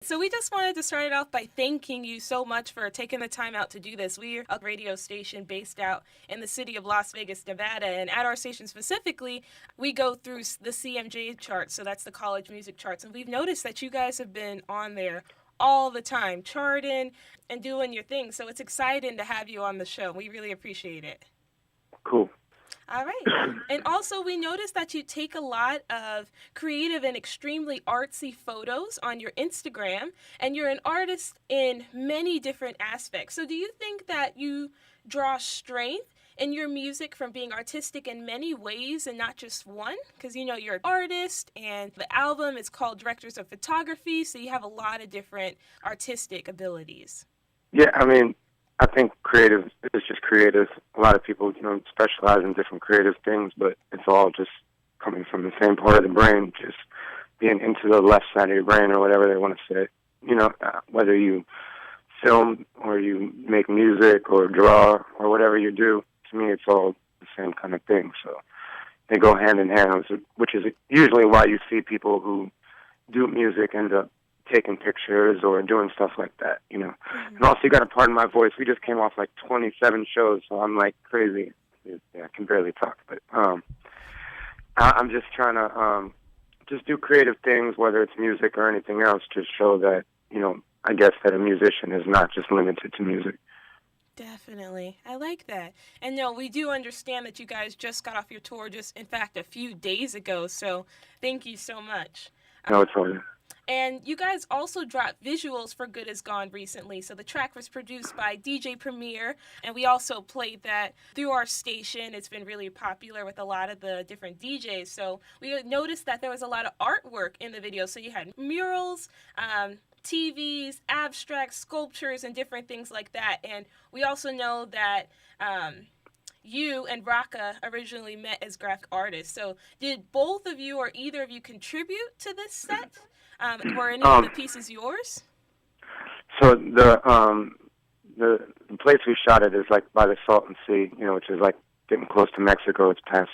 So we just wanted to start it off by thanking you so much for taking the time out to do this. We're a radio station based out in the city of Las Vegas, Nevada, and at our station specifically, we go through the CMJ charts, so that's the college music charts, and we've noticed that you guys have been on there all the time, charting and doing your thing. So it's exciting to have you on the show. We really appreciate it. Cool. All right. And also, we noticed that you take a lot of creative and extremely artsy photos on your Instagram, and you're an artist in many different aspects. So, do you think that you draw strength in your music from being artistic in many ways and not just one? Because you're an artist, and the album is called Directors of Photography, so you have a lot of different artistic abilities. Yeah, I mean, I think creative is just creative. A lot of people, specialize in different creative things, but it's all just coming from the same part of the brain, just being into the left side of your brain or whatever they want to say. Whether you film or you make music or draw or whatever you do, to me it's all the same kind of thing. So they go hand in hand, which is usually why you see people who do music end up taking pictures or doing stuff like that, Mm-hmm. And also, you got to pardon my voice. We just came off like 27 shows, so I'm like crazy. Yeah, I can barely talk, but I'm just trying to just do creative things, whether it's music or anything else, to show that, I guess that a musician is not just limited to music. Definitely. I like that. And no, we do understand that you guys just got off your tour just, in fact, a few days ago. So thank you so much. No, it's all good. And you guys also dropped visuals for Good Is Gone recently. So the track was produced by DJ Premier, and we also played that through our station. It's been really popular with a lot of the different DJs. So we noticed that there was a lot of artwork in the video. So you had murals, TVs, abstract sculptures, and different things like that. And we also know that you and Raka originally met as graphic artists. So did both of you or either of you contribute to this set? Were any of the pieces yours? So the place we shot it is like by the Salton Sea, which is like getting close to Mexico. It's past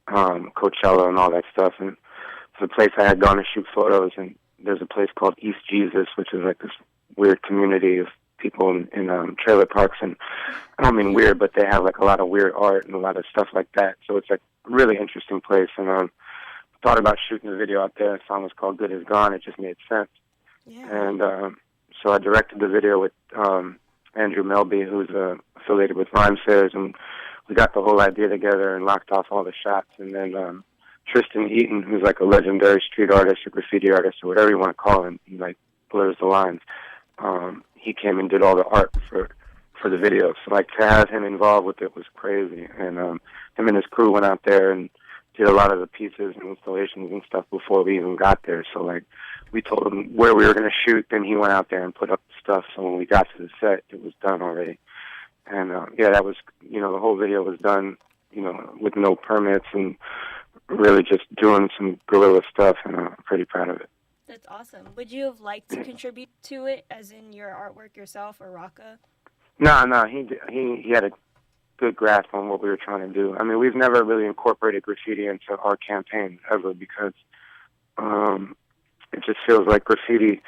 Coachella and all that stuff. And it's a place I had gone to shoot photos. And there's a place called East Jesus, which is like this weird community of people in trailer parks. And I don't mean weird, but they have like a lot of weird art and a lot of stuff like that. So it's like a really interesting place. And thought about shooting a video out there. The song was called Good Is Gone. It just made sense. Yeah. And so I directed the video with Andrew Melby, who's affiliated with Rhymesayers, and we got the whole idea together and locked off all the shots. And then Tristan Eaton, who's like a legendary street artist or graffiti artist or whatever you want to call him, he like blurs the lines. He came and did all the art for the video. So like to have him involved with it was crazy. And him and his crew went out there and did a lot of the pieces and installations and stuff before we even got there. So like we told him where we were going to shoot, then he went out there and put up the stuff. So when we got to the set, it was done already. And that was, the whole video was done, with no permits and really just doing some guerrilla stuff, and I'm pretty proud of it. That's awesome. Would you have liked to contribute to it, as in your artwork yourself or Raka? No, he had a good grasp on what we were trying to do. I mean, we've never really incorporated graffiti into our campaign ever because it just feels like graffiti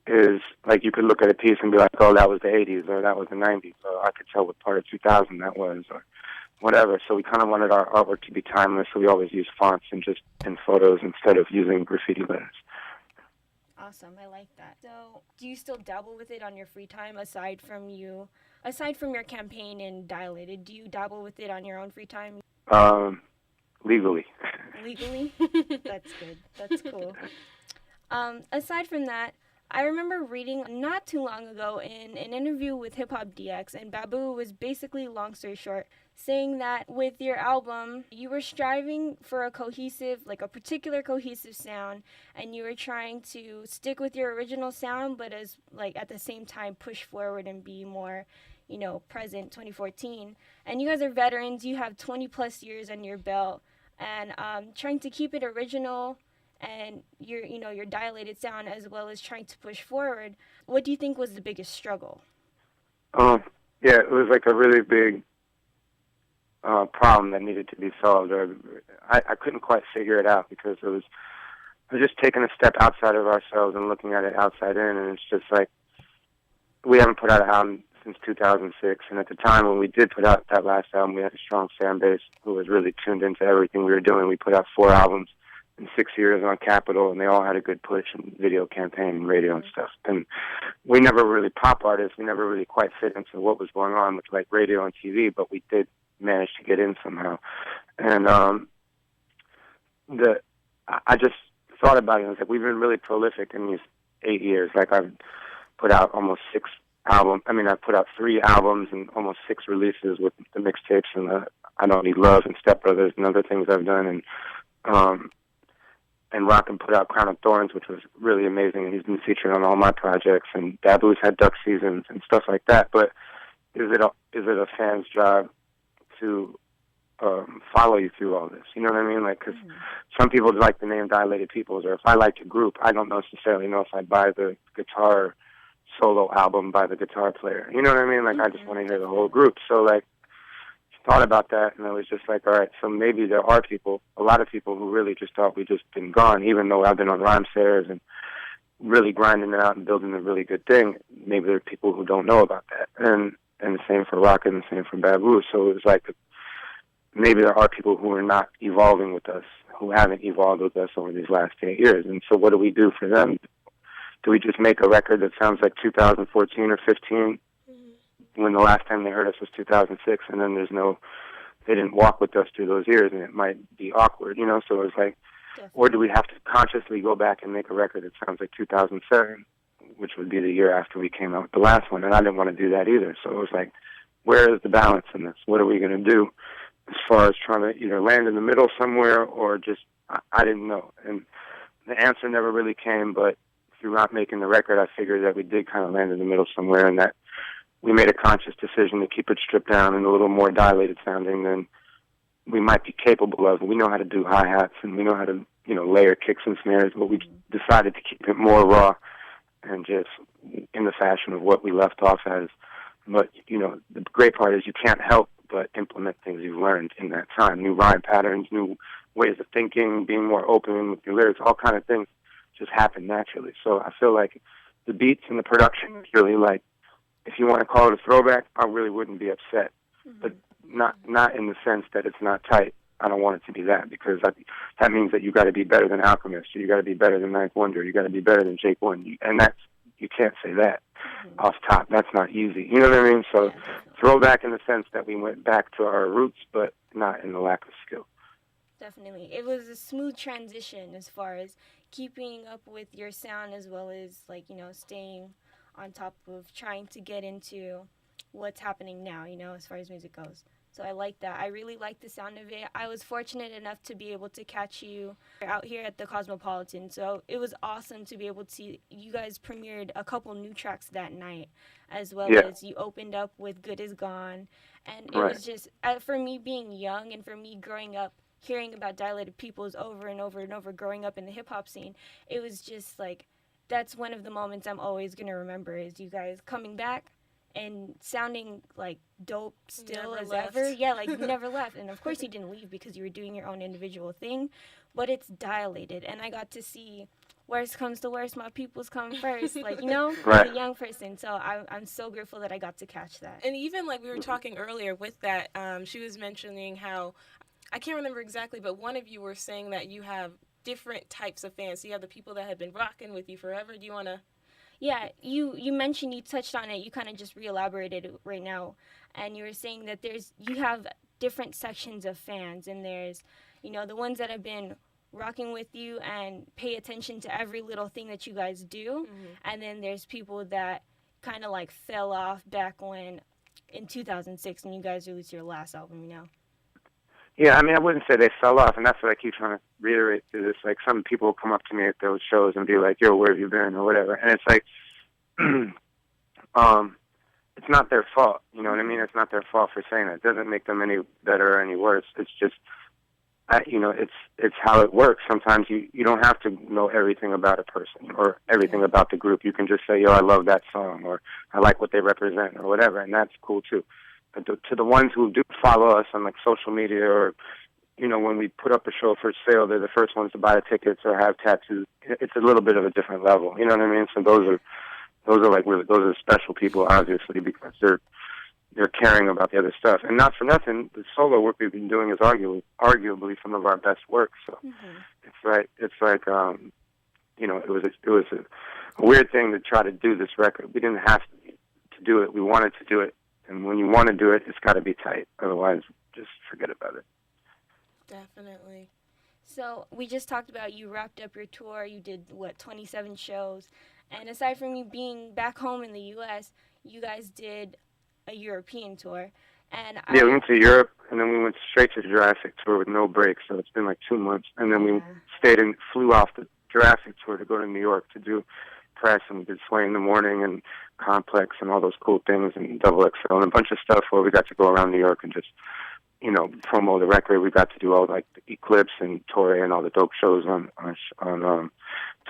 is like you could look at a piece and be like, oh, that was the 80s or that was the 90s, or I could tell what part of 2000 that was or whatever. So we kind of wanted our artwork to be timeless, so we always use fonts and just in photos instead of using graffiti letters. Awesome, I like that. So do you still dabble with it on your free time aside from your campaign in Dilated? Do you dabble with it on your own free time? Legally. Legally? That's good. That's cool. Aside from that, I remember reading not too long ago in an interview with Hip Hop DX, and Babu was basically, long story short, saying that with your album, you were striving for a particular cohesive sound, and you were trying to stick with your original sound, but as at the same time push forward and be more, present 2014. And you guys are veterans. You have 20 plus years on your belt, and trying to keep it original and your dilated sound, as well as trying to push forward. What do you think was the biggest struggle? Yeah, it was like a really big problem that needed to be solved. I couldn't quite figure it out because it was just taking a step outside of ourselves and looking at it outside in, and it's just like, we haven't put out an album since 2006, and at the time when we did put out that last album, we had a strong fan base who was really tuned into everything we were doing. We put out 4 albums in 6 years on Capitol, and they all had a good push and video campaign and radio and stuff. And we never really pop artists. We never really quite fit into what was going on with like radio and TV, but we did manage to get in somehow. And I just thought about it. I was like, we've been really prolific in these 8 years. Like, I've put out almost 6 albums. I mean, I've put out 3 albums and almost 6 releases with the mixtapes and the I Don't Need Love and Step Brothers and other things I've done. And Rockin' put out Crown of Thorns, which was really amazing. And he's been featured on all my projects. And Babu's had Duck Seasons and stuff like that. But is it a fan's job to follow you through all this? You know what I mean? Like, because some people like the name Dilated Peoples, or if I liked a group, I don't necessarily know if I'd buy the guitar solo album by the guitar player. You know what I mean? Like, I just want to hear the whole group. So, like, thought about that, and I was just like, all right, so maybe there are people, a lot of people who really just thought we just been gone, even though I've been on Rhymesayers and really grinding it out and building a really good thing. Maybe there are people who don't know about that. And the same for Rockin', the same for Babu. So it was like, maybe there are people who are not evolving with us, who haven't evolved with us over these last 8 years. And so what do we do for them? Do we just make a record that sounds like 2014 or 15 when the last time they heard us was 2006, and then they didn't walk with us through those years, and it might be awkward, you know? So it was like, or do we have to consciously go back and make a record that sounds like 2007, which would be the year after we came out with the last one? And I didn't want to do that either. So it was like, where is the balance in this? What are we going to do as far as trying to either land in the middle somewhere or just, I didn't know. And the answer never really came, but throughout making the record, I figured that we did kind of land in the middle somewhere, and that we made a conscious decision to keep it stripped down and a little more dilated sounding than we might be capable of. We know how to do hi-hats and we know how to, layer kicks and snares, but we decided to keep it more raw and just in the fashion of what we left off as. But, the great part is you can't help but implement things you've learned in that time. New rhyme patterns, new ways of thinking, being more open with your lyrics, all kind of things just happen naturally. So I feel like the beats and the production is really like, if you want to call it a throwback, I really wouldn't be upset. But not in the sense that it's not tight. I don't want it to be that, because that means that you got to be better than Alchemist, or you got to be better than Ninth Wonder, you got to be better than Jake One, and you can't say that off top. That's not easy. You know what I mean? So throwback in the sense that we went back to our roots, but not in the lack of skill. Definitely. It was a smooth transition as far as keeping up with your sound, as well as staying on top of trying to get into what's happening now, as far as music goes. So I like that. I really like the sound of it. I was fortunate enough to be able to catch you out here at the Cosmopolitan. So it was awesome to be able to, you guys premiered a couple new tracks that night, as well as you opened up with Good Is Gone. And it was just, for me being young and for me growing up, hearing about Dilated Peoples over and over and over, growing up in the hip-hop scene, it was just like, that's one of the moments I'm always going to remember, is you guys coming back and sounding like dope still as ever. Yeah, like you never left. And of course you didn't leave because you were doing your own individual thing, but it's dilated. And I got to see worst comes to worst, my peoples come first, as a young person. So I'm so grateful that I got to catch that. And even like we were talking earlier with that, she was mentioning how, I can't remember exactly, but one of you were saying that you have different types of fans. So you have the people that have been rocking with you forever. Do you want to? Yeah, you mentioned, you touched on it. You kind of just re-elaborated it right now. And you were saying that you have different sections of fans. And there's, the ones that have been rocking with you and pay attention to every little thing that you guys do. And then there's people that kind of like fell off back when, in 2006, when you guys released your last album, Yeah, I mean, I wouldn't say they fell off, and that's what I keep trying to reiterate through this. Like, some people come up to me at those shows and be like, yo, where have you been, or whatever. And it's like, it's not their fault, you know what I mean? It's not their fault for saying that. It doesn't make them any better or any worse. It's just, it's how it works. Sometimes you don't have to know everything about a person or everything about the group. You can just say, yo, I love that song, or I like what they represent, or whatever, and that's cool, too. To the ones who do follow us on like social media or when we put up a show for sale, they're the first ones to buy the tickets or have tattoos. It's a little bit of a different level. You know what I mean? So those are like really, those are special people, obviously, because they're caring about the other stuff. And not for nothing, the solo work we've been doing is arguably some of our best work. So it's like it was a weird thing to try to do this record. We didn't have to do it. We wanted to do it. And when you want to do it, it's got to be tight. Otherwise, just forget about it. Definitely. So we just talked about you wrapped up your tour. You did, 27 shows. And aside from you being back home in the U.S., you guys did a European tour. And we went to Europe, and then we went straight to the Jurassic tour with no breaks. So it's been like 2 months. And then we flew off the Jurassic tour to go to New York to do press, and we did Sway in the Morning and Complex and all those cool things, and Double XL and a bunch of stuff where we got to go around New York and just promo the record. We got to do all like the Eclipse and Torre and all the dope shows on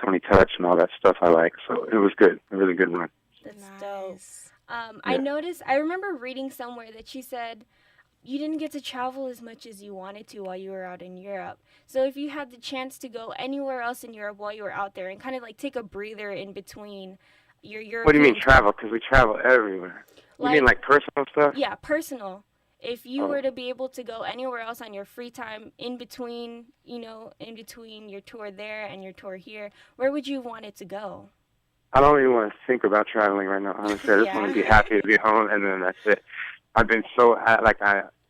Tony Touch and all that stuff I like. So it was good, a really good run. That's dope. I remember reading somewhere that you said you didn't get to travel as much as you wanted to while you were out in Europe. So if you had the chance to go anywhere else in Europe while you were out there and kind of like take a breather in between your European... What do you mean travel? Because we travel everywhere. You mean like personal stuff? Yeah, personal. If you were to be able to go anywhere else on your free time in between your tour there and your tour here, where would you want it to go? I don't even want to think about traveling right now. Honestly, I just want to be happy to be home, and then that's it. I've been so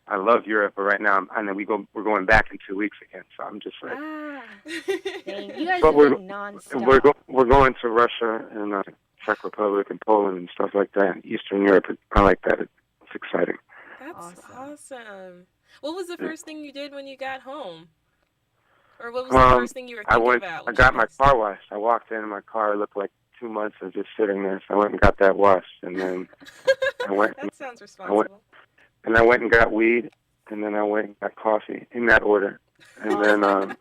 I love Europe, but right now we're going back in 2 weeks again. So I'm just like, dang, you guys have been nonstop. We're going to Russia and Czech Republic and Poland and stuff like that. Eastern Europe, I like that. It's exciting. That's awesome. What was the first thing you did when you got home? Or what was the first thing you were thinking about? I got my car washed. I walked in and my car looked like 2 months of just sitting there. So I went and got that washed. And then that sounds responsible. I went and got weed. And then I went and got coffee in that order. And then...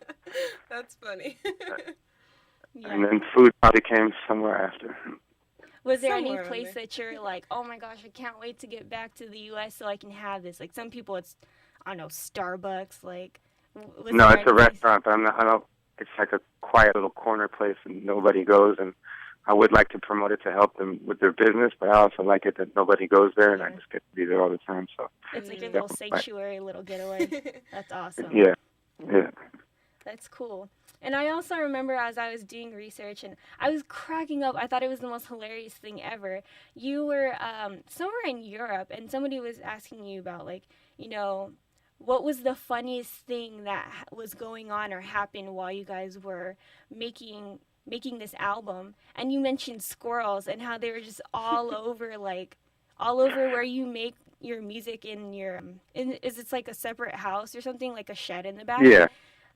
That's funny. And then food probably came somewhere after. Was there any place that you're like, oh my gosh, I can't wait to get back to the U.S. so I can have this? Like some people, it's, I don't know, Starbucks. Like, no, it's a restaurant, but I don't. It's like a quiet little corner place, and nobody goes. And I would like to promote it to help them with their business, but I also like it that nobody goes there, and I just get to be there all the time. So it's like a little sanctuary, little getaway. That's awesome. Yeah. That's cool. And I also remember as I was doing research, and I was cracking up. I thought it was the most hilarious thing ever. You were somewhere in Europe, and somebody was asking you about, like, what was the funniest thing that was going on or happened while you guys were making this album. And you mentioned squirrels and how they were just all over where you make your music in your, is it like a separate house or something, like a shed in the back?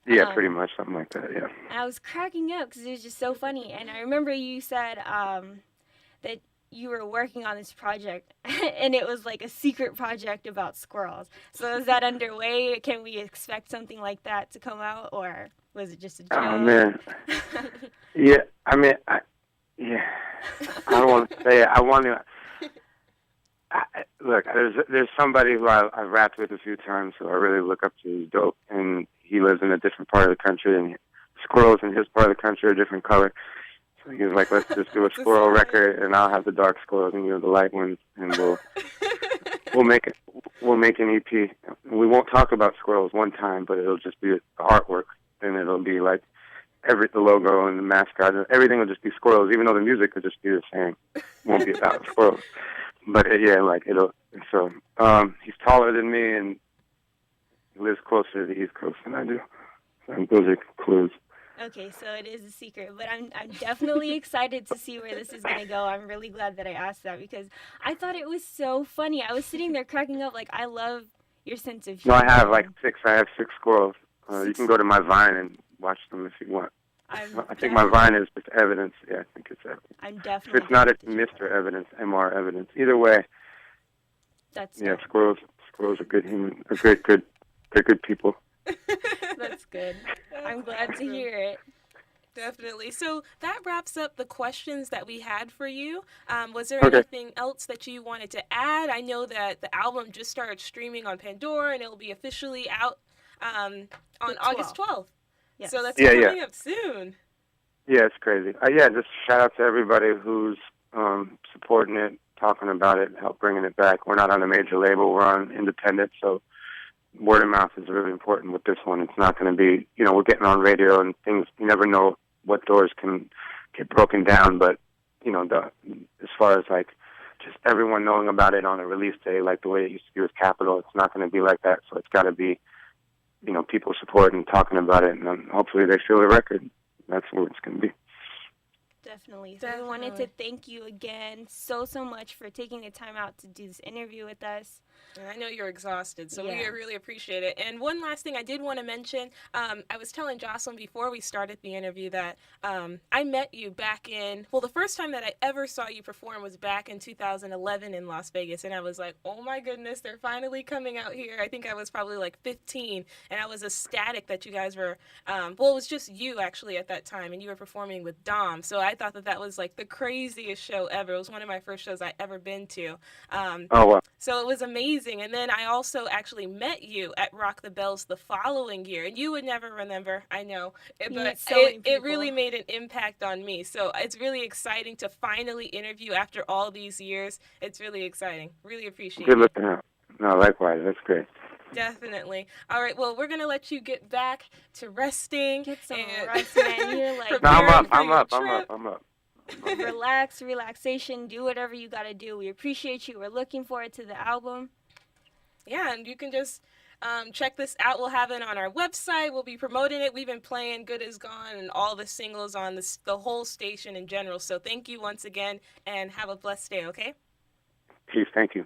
Yeah, pretty much something like that, yeah. And I was cracking up because it was just so funny. And I remember you said that you were working on this project, and it was like a secret project about squirrels. So is that underway? Can we expect something like that to come out, or was it just a joke? Oh, man. Yeah, I mean, I don't want to say it. I want to... Look, there's somebody who I've rapped with a few times who I really look up to. He's dope, and he lives in a different part of the country, and squirrels in his part of the country are a different color. So he was like, let's just do a squirrel record, and I'll have the dark squirrels, and you're the light ones, and we'll make an EP. We won't talk about squirrels one time, but it'll just be artwork, and it'll be like the logo and the mascot, and everything will just be squirrels, even though the music will just be the same. It won't be about squirrels. But so he's taller than me and he lives closer to the East Coast than I do. So those are clues. Okay, so it is a secret, but I'm definitely excited to see where this is going to go. I'm really glad that I asked that because I thought it was so funny. I was sitting there cracking up, like, I love your sense of humor. No, I have six squirrels. You can go to my Vine and watch them if you want. I think my Vine is just evidence. Yeah, I think it's evidence. I'm definitely. If it's not, it's Mr. Evidence, MR Evidence. Either way. That's squirrels are good human. They're good people. That's good. I'm glad to hear it. Definitely. So that wraps up the questions that we had for you. Was there anything else that you wanted to add? I know that the album just started streaming on Pandora and it will be officially out on The August 12th. Yes. So that's Yeah, coming up soon. Yeah, it's crazy. Yeah, just shout out to everybody who's supporting it, talking about it, help bringing it back. We're not on a major label. We're on independent, so word of mouth is really important with this one. It's not going to be, we're getting on radio and things. You never know what doors can get broken down, but, as far as, like, just everyone knowing about it on a release day, like the way it used to be with Capitol, it's not going to be like that. So it's got to be, people supporting, talking about it, and then hopefully they feel the record. That's what it's going to be. Definitely. So we wanted to thank you again so much for taking the time out to do this interview with us. And I know you're exhausted, so we Yeah. really appreciate it. And one last thing I did want to mention, I was telling Jocelyn before we started the interview that I met you back the first time that I ever saw you perform was back in 2011 in Las Vegas. And I was like, oh my goodness, they're finally coming out here. I think I was probably like 15, and I was ecstatic that you guys were, it was just you actually at that time, and you were performing with Dom. So I thought that was like the craziest show ever. It was one of my first shows I ever been to. Oh, wow. So it was amazing. And then I also actually met you at Rock the Bells the following year. And you would never remember, I know. But it really made an impact on me. So it's really exciting to finally interview after all these years. It's really exciting. Really appreciate it. Good looking out. No, likewise. That's great. Definitely. All right, well, we're going to let you get back to resting. Get some rest, man. You're like, no, I'm up. Relaxation, do whatever you got to do. We appreciate you. We're looking forward to the album. Yeah, and you can just check this out. We'll have it on our website. We'll be promoting it. We've been playing Good Is Gone and all the singles on the whole station in general. So thank you once again, and have a blessed day, okay? Peace. Thank you.